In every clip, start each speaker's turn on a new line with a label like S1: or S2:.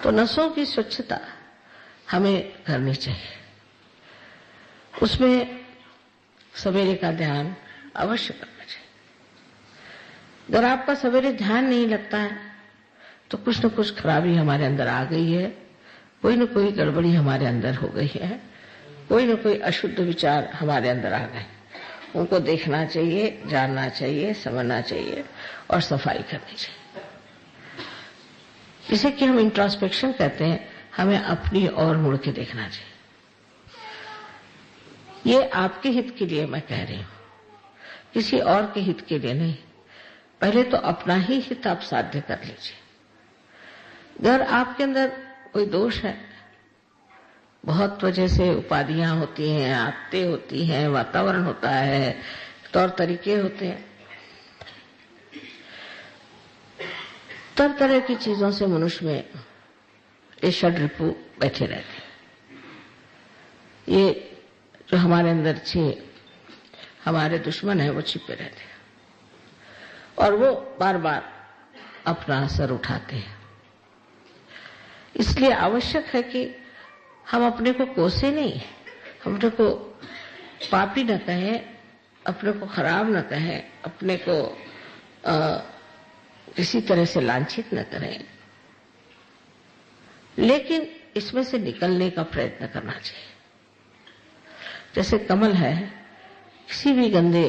S1: तो नसों की स्वच्छता हमें करनी चाहिए। उसमें सवेरे का ध्यान अवश्य करना चाहिए। अगर आपका सवेरे ध्यान नहीं लगता है तो कुछ न कुछ खराबी हमारे अंदर आ गई है, कोई न कोई गड़बड़ी हमारे अंदर हो गई है, कोई न कोई अशुद्ध विचार हमारे अंदर आ गए। उनको देखना चाहिए, जानना चाहिए, समझना चाहिए और सफाई करनी चाहिए। इसे कि हम इंट्रोस्पेक्शन कहते हैं, हमें अपनी ओर मुड़ के देखना चाहिए। ये आपके हित के लिए मैं कह रही हूं, किसी और के हित के लिए नहीं। पहले तो अपना ही हित आप साध्य कर लीजिए। अगर आपके अंदर कोई दोष है, बहुत वजह से उपाधियां होती हैं, आदतें होती हैं, वातावरण होता है, तौर तरीके होते हैं, तरह तरह की चीजों से मनुष्य में ये षड्रिपु बैठे रहते हैं। ये जो हमारे अंदर हमारे दुश्मन है वो छिपे रहते हैं और वो बार बार अपना असर उठाते हैं। इसलिए आवश्यक है कि हम अपने को कोसे नहीं, अपने को पापी न कहें, अपने को खराब न कहें, अपने को किसी तरह से लांछित न करें, लेकिन इसमें से निकलने का प्रयत्न करना चाहिए। जैसे कमल है, किसी भी गंदे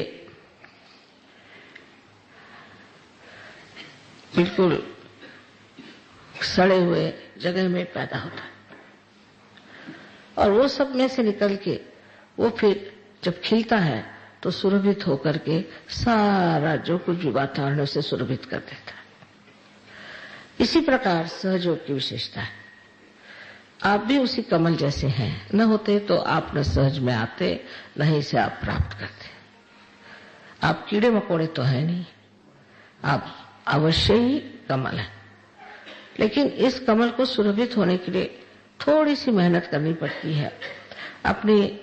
S1: बिल्कुल सड़े हुए जगह में पैदा होता है और वो सब में से निकल के वो फिर जब खिलता है तो सुरभित होकर के सारा जो कुछ भी वातावरण उसे सुरभित कर देता है। इसी प्रकार सहयोग की विशेषता है। आप भी उसी कमल जैसे हैं, न होते तो आप न सहज में आते, न ही इसे आप प्राप्त करते। आप कीड़े मकोड़े तो है नहीं, आप अवश्य ही कमल है। लेकिन इस कमल को सुरभित होने के लिए थोड़ी सी मेहनत करनी पड़ती है, अपनी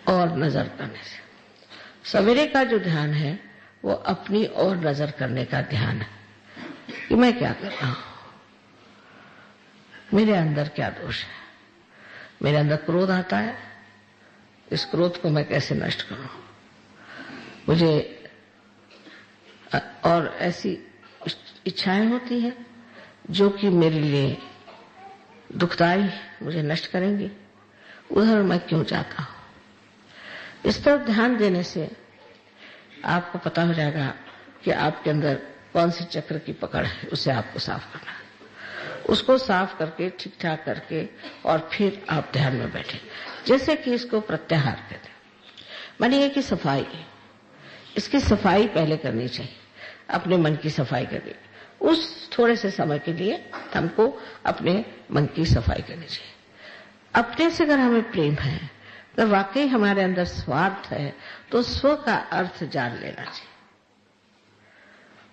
S1: और नजर करने से। सवेरे का जो ध्यान है वो अपनी और नजर करने का ध्यान है कि मैं क्या कर रहा हूं, मेरे अंदर क्या दोष है, मेरे अंदर क्रोध आता है, इस क्रोध को मैं कैसे नष्ट करूं। मुझे और ऐसी इच्छाएं होती हैं जो कि मेरे लिए दुखदाई, मुझे नष्ट करेंगी, उधर मैं क्यों जाता हूं। इस तरफ ध्यान देने से आपको पता हो जाएगा कि आपके अंदर कौन सी चक्र की पकड़ है, उसे आपको साफ करना है। उसको साफ करके ठीक ठाक करके और फिर आप ध्यान में बैठे। जैसे कि इसको प्रत्याहार कहते हैं, मानिए कि सफाई, इसकी सफाई पहले करनी चाहिए, अपने मन की सफाई करनी। उस थोड़े से समय के लिए हमको अपने मन की सफाई करनी चाहिए। अपने से अगर हमें प्रेम है, अगर वाकई हमारे अंदर स्वार्थ है, तो स्व का अर्थ जान लेना चाहिए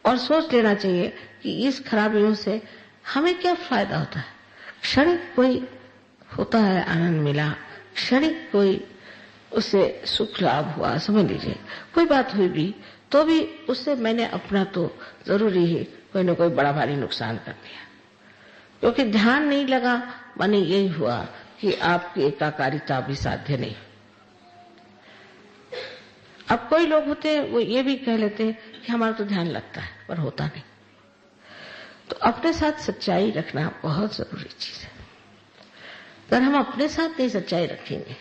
S1: और सोच लेना चाहिए कि इस खराबियों से हमें क्या फायदा होता है। क्षणिक कोई होता है आनंद मिला, क्षणिक कोई उससे सुख लाभ हुआ, समझ लीजिए कोई बात हुई भी, तो भी उससे मैंने अपना तो जरूरी ही कोई न कोई बड़ा भारी नुकसान कर दिया, क्योंकि ध्यान नहीं लगा। माने यही हुआ कि आपकी एकाकारिता भी साध्य नहीं। अब कोई लोग होते हैं वो ये भी कह लेते हैं कि हमारा तो ध्यान लगता है, पर होता नहीं। तो अपने साथ सच्चाई रखना बहुत जरूरी चीज है। अगर हम अपने साथ नहीं सच्चाई रखेंगे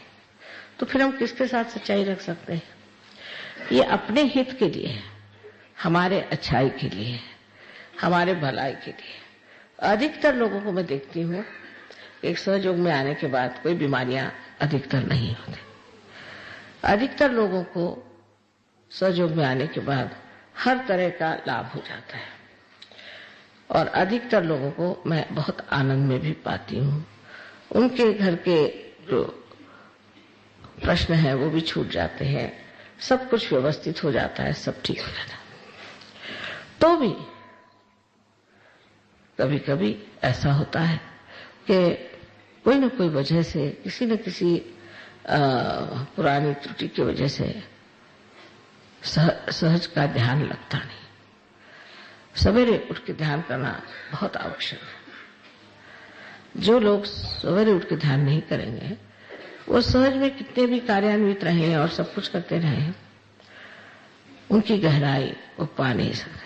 S1: तो फिर हम किसके साथ सच्चाई रख सकते हैं। ये अपने हित के लिए है, हमारे अच्छाई के लिए है, हमारे भलाई के लिए। अधिकतर लोगों को मैं देखती हूँ एक सहयोग में आने के बाद कोई बीमारियां अधिकतर नहीं होती। अधिकतर लोगों को सहयोग में आने के बाद हर तरह का लाभ हो जाता है और अधिकतर लोगों को मैं बहुत आनंद में भी पाती हूँ। उनके घर के जो प्रश्न है वो भी छूट जाते हैं, सब कुछ व्यवस्थित हो जाता है, सब ठीक हो जाता है। तो भी कभी कभी ऐसा होता है कि कोई न कोई वजह से, किसी न किसी पुरानी त्रुटि की वजह से सहज का ध्यान लगता नहीं। सवेरे उठ के ध्यान करना बहुत आवश्यक है। जो लोग सवेरे उठ के ध्यान नहीं करेंगे वो सहज में कितने भी कार्यान्वित रहे और सब कुछ करते रहे, उनकी गहराई वो पा नहीं सकते,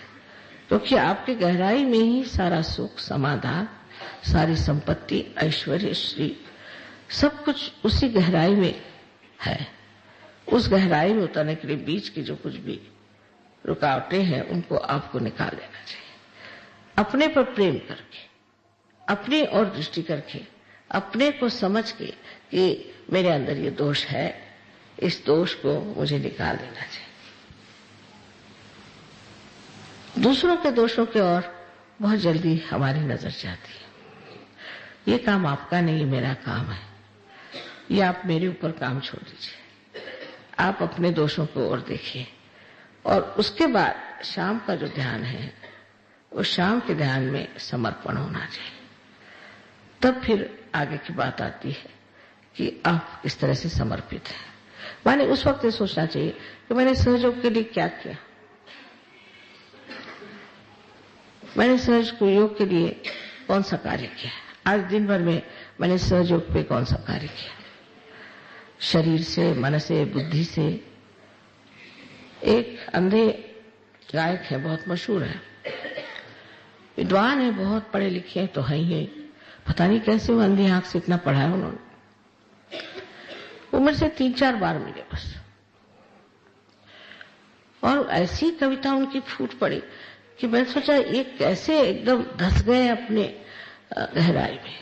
S1: क्योंकि आपकी गहराई में ही सारा सुख, समाधान, सारी संपत्ति, ऐश्वर्य, श्री सब कुछ उसी गहराई में है। उस गहराई में उतरने के लिए बीच की जो कुछ भी रुकावटें हैं उनको आपको निकाल देना चाहिए। अपने पर प्रेम करके, अपनी ओर दृष्टि करके, अपने को समझ के कि मेरे अंदर ये दोष है, इस दोष को मुझे निकाल देना चाहिए। दूसरों के दोषों की ओर बहुत जल्दी हमारी नजर जाती है। ये काम आपका नहीं, मेरा काम है, ये आप मेरे ऊपर काम छोड़ दीजिए, आप अपने दोषों को ओर देखिए। और उसके बाद शाम का जो ध्यान है, उस शाम के ध्यान में समर्पण होना चाहिए। तब फिर आगे की बात आती है कि आप किस तरह से समर्पित हैं। माने उस वक्त ये सोचना चाहिए कि मैंने सहयोग के लिए क्या किया, मैंने सहज योग के लिए कौन सा कार्य किया, आज दिन भर में मैंने सहयोग पे कौन सा कार्य किया, शरीर से, मन से, बुद्धि से। एक अंधे गायक है, बहुत मशहूर है, विद्वान है, बहुत पढ़े लिखे हैं तो है ही, पता नहीं कैसे वो अंधी आंख से इतना पढ़ा है उन्होंने। उम्र से 3-4 बार मिले बस, और ऐसी कविता उनकी फूट पड़ी कि मैं सोचा ये कैसे एकदम धस गए अपने गहराई में।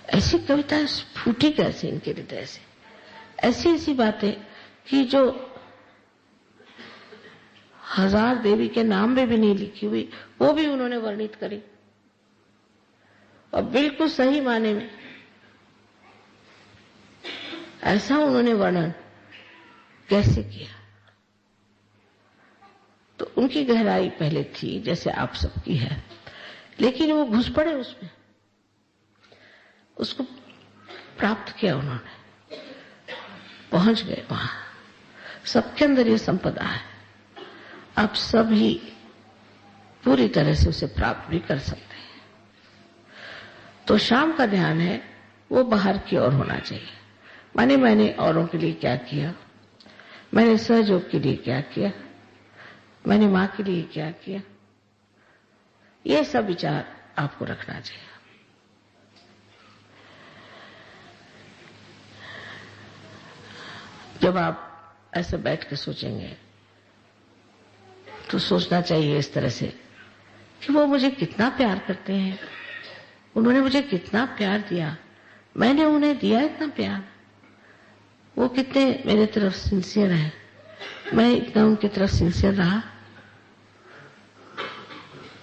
S1: ऐसी कविता फूटी कैसे इनके हृदय से, ऐसी ऐसी बातें कि जो 1000 देवी के नाम में भी नहीं लिखी हुई वो भी उन्होंने वर्णित करी, और बिल्कुल सही माने में ऐसा उन्होंने वर्णन कैसे किया। तो उनकी गहराई पहले थी जैसे आप सबकी है, लेकिन वो घुस पड़े उसमें, उसको प्राप्त किया उन्होंने, पहुंच गए वहां। सबके अंदर ये संपदा है, आप सभी पूरी तरह से उसे प्राप्त भी कर सकते हैं। तो शाम का ध्यान है वो बाहर की ओर होना चाहिए। माने मैंने औरों के लिए क्या किया, मैंने सहयोग के लिए क्या किया, मैंने मां के लिए क्या किया, ये सब विचार आपको रखना चाहिए। जब आप ऐसे बैठ के सोचेंगे तो सोचना चाहिए इस तरह से कि वो मुझे कितना प्यार करते हैं, उन्होंने मुझे कितना प्यार दिया, मैंने उन्हें दिया इतना प्यार, वो कितने मेरे तरफ सिंसियर है, मैं इतना उनकी तरफ सिंसियर रहा।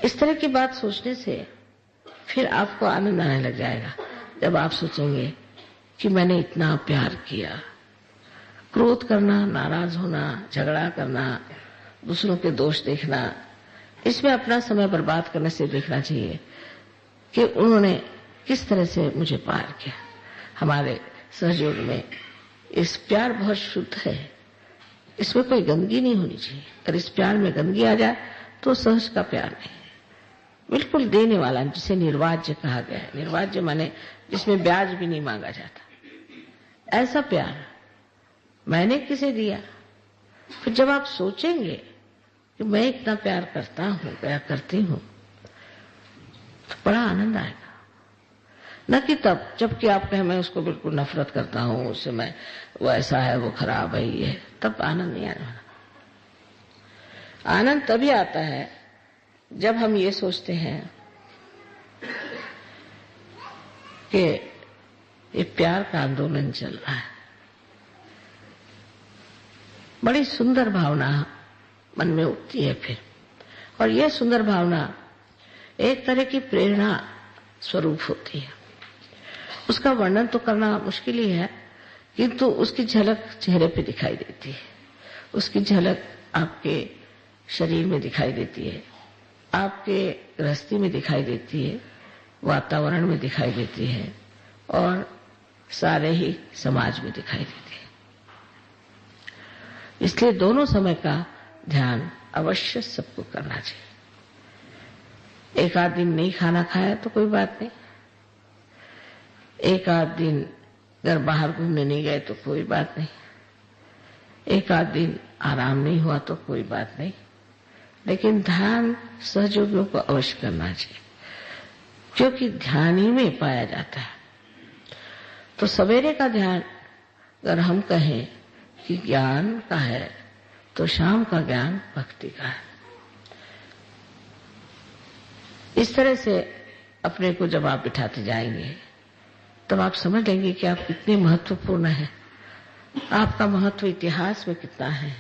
S1: इस तरह की बात सोचने से फिर आपको आनंद आने लग जाएगा। जब आप सोचेंगे कि मैंने इतना प्यार किया, क्रोध करना, नाराज होना, झगड़ा करना, दूसरों के दोष देखना, इसमें अपना समय बर्बाद करने से देखना चाहिए कि उन्होंने किस तरह से मुझे प्यार किया। हमारे सहयोग में इस प्यार बहुत शुद्ध है, इसमें कोई गंदगी नहीं होनी चाहिए। अगर इस प्यार में गंदगी आ जाए तो सहज का प्यार नहीं, बिल्कुल देने वाला, जिसे निर्वाज्य कहा गया है। निर्वाज्य माने जिसमें ब्याज भी नहीं मांगा जाता, ऐसा प्यार मैंने किसे दिया। फिर जब आप सोचेंगे कि मैं इतना प्यार करता हूं, प्यार करती हूं, तो बड़ा आनंद आएगा। न कि तब जबकि आप कहें मैं उसको बिल्कुल नफरत करता हूं, उससे मैं, वो ऐसा है, वो खराब है, ये है, तब आनंद नहीं आने वाला। आनंद तभी आता है जब हम ये सोचते हैं कि ये प्यार का आंदोलन चल रहा है। बड़ी सुंदर भावना मन में उठती है फिर, और यह सुंदर भावना एक तरह की प्रेरणा स्वरूप होती है। उसका वर्णन तो करना मुश्किल ही है, किंतु उसकी झलक चेहरे पे दिखाई देती है, उसकी झलक आपके शरीर में दिखाई देती है, आपके गृहस्थी में दिखाई देती है, वातावरण में दिखाई देती है, और सारे ही समाज में दिखाई देती है। इसलिए दोनों समय का ध्यान अवश्य सबको करना चाहिए। एक आध दिन नहीं खाना खाया तो कोई बात नहीं, एक आध दिन अगर बाहर घूमने नहीं गए तो कोई बात नहीं, एक आध दिन आराम नहीं हुआ तो कोई बात नहीं, लेकिन ध्यान सहयोगियों को अवश्य करना चाहिए, क्योंकि ध्यान ही में पाया जाता है। तो सवेरे का ध्यान अगर हम कहें कि ज्ञान का है तो शाम का ज्ञान भक्ति का है। इस तरह से अपने को जब आप बिठाते जाएंगे तब आप समझ लेंगे कि आप कितने महत्वपूर्ण हैं, आपका महत्व इतिहास में कितना है।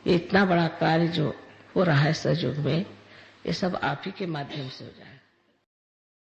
S1: ये इतना बड़ा कार्य जो हो रहा है सहयोग में, ये सब आप ही के माध्यम से हो जाए।